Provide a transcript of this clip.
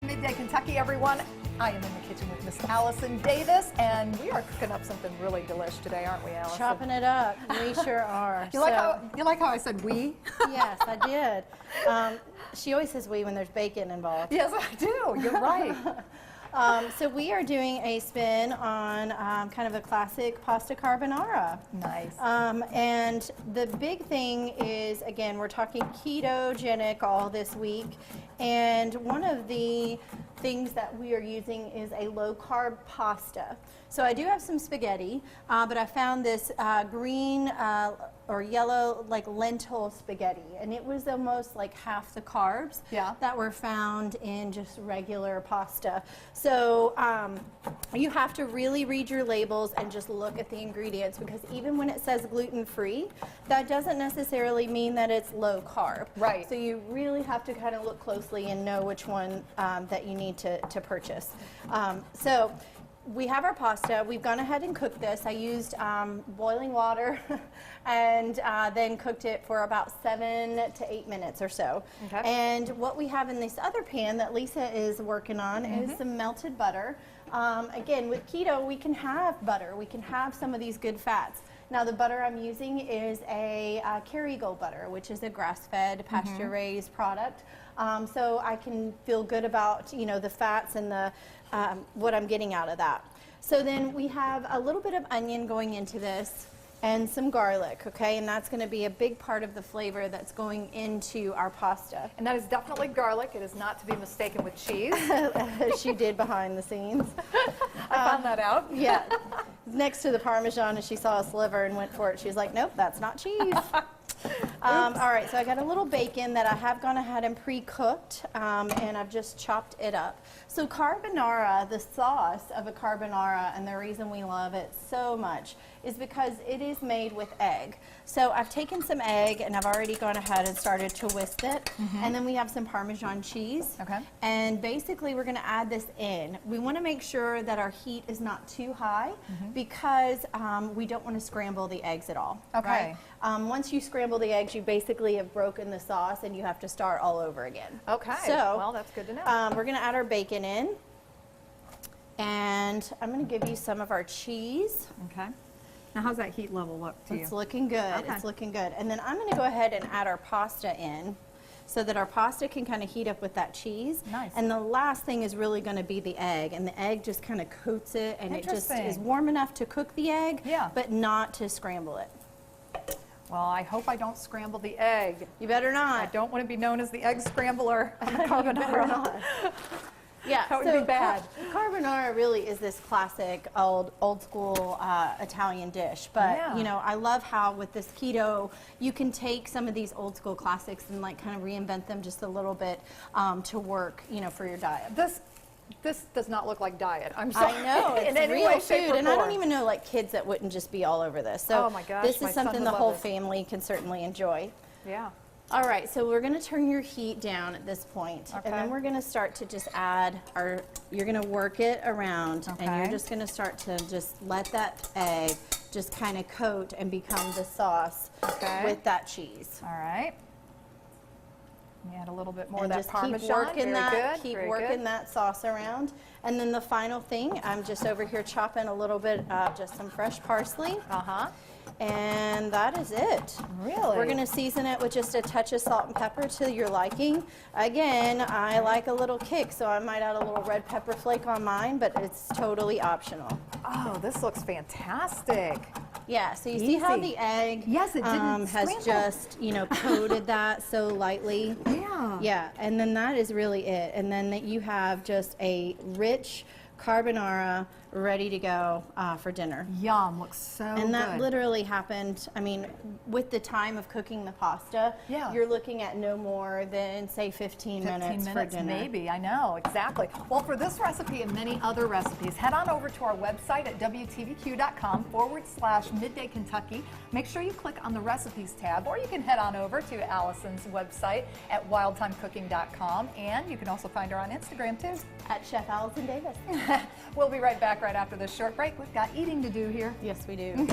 Midday Kentucky, everyone. I am in the kitchen with Miss Allison Davis, and we are cooking up something really delish today, aren't we, Allison? Chopping it up. We sure are. You like how I said we? Yes, I did. She always says we when there's bacon involved. Yes, I do. You're right. So we are doing a spin on kind of a classic pasta carbonara. Nice. And the big thing is, again, we're talking ketogenic all this week. And one of the things that we are using is a low carb pasta. So I do have some spaghetti, but I found this green or yellow like lentil spaghetti, and it was almost like half the carbs that were found in just regular pasta. So you have to really read your labels and just look at the ingredients, because even when it says gluten-free, that doesn't necessarily mean that it's low carb. Right. So you really have to kind of look closely and know which one that you need to purchase. So we have our pasta. We've gone ahead and cooked this. I used boiling water and then cooked it for about 7 to 8 minutes or so. Okay. And what we have in this other pan that Lisa is working on is some melted butter. Again, with keto, we can have butter. We can have some of these good fats. Now, the butter I'm using is a Kerrygold butter, which is a grass-fed, pasture-raised product. So I can feel good about, you know, the fats and the what I'm getting out of that. So then we have a little bit of onion going into this and some garlic, okay? And that's going to be a big part of the flavor that's going into our pasta. And that is definitely garlic. It is not to be mistaken with cheese. She did behind the scenes. I found that out. Yeah. Next to the Parmesan, and she saw a sliver and went for it. She was like, nope, that's not cheese. All right, so I got a little bacon that I have gone ahead and pre-cooked, and I've just chopped it up. So carbonara, the sauce of a carbonara, and the reason we love it so much is because it is made with egg. So I've taken some egg and I've already gone ahead and started to whisk it, and then we have some Parmesan cheese. Okay. And basically we're going to add this in. We want to make sure that our heat is not too high because we don't want to scramble the eggs at all. Okay. Right? Once you scramble the eggs, you basically have broken the sauce and you have to start all over again. Okay. So, well, that's good to know. We're going to add our bacon in, and I'm going to give you some of our cheese. Okay. Now, how's that heat level look to you? It's looking good. Okay. It's looking good. And then I'm going to go ahead and add our pasta in so that our pasta can kind of heat up with that cheese. Nice. And the last thing is really going to be the egg, and the egg just kind of coats it, and it just is warm enough to cook the egg, but not to scramble it. Well, I hope I don't scramble the egg. You better not. I don't want to be known as the egg scrambler on the carbonara. You better not. Yeah, that would be bad. Carbonara really is this classic old school Italian dish, but you know, I love how with this keto you can take some of these old school classics and like kind of reinvent them just a little bit to work, you know, for your diet. This does not look like diet. I'm sorry. I know, it's in any real way, shape, food, or and I form. don't even know like kids that wouldn't just be all over this. So oh my gosh, this is something the whole family can certainly enjoy. Yeah. All right, so we're going to turn your heat down at this point, and then we're going to start to just add our, you're going to work it around, and you're just going to start to just let that egg just kind of coat and become the sauce with that cheese. All right. You add a little bit more and of that just Parmesan. Keep working Very working good. that sauce around. And then the final thing, I'm just over here chopping a little bit of just some fresh parsley. And that is it. Really? We're going to season it with just a touch of salt and pepper to your liking. Again, I like a little kick, so I might add a little red pepper flake on mine, but it's totally optional. Oh, this looks fantastic. Yeah, so you see how the egg has just, you know, coated that so lightly. Yeah. Yeah, and then that is really it. And then you have just a rich carbonara ready to go for dinner. Yum, looks so good. And that literally happened, I mean, with the time of cooking the pasta, you're looking at no more than, say, 15 minutes for dinner. Maybe, I know, exactly. Well, for this recipe and many other recipes, head on over to our website at wtbq.com/Midday Kentucky. Make sure you click on the recipes tab, or you can head on over to Allison's website at wildtimecooking.com, and you can also find her on Instagram, too. At Chef Allison Davis. We'll be right back right after this short break. We've got eating to do here. Yes, we do.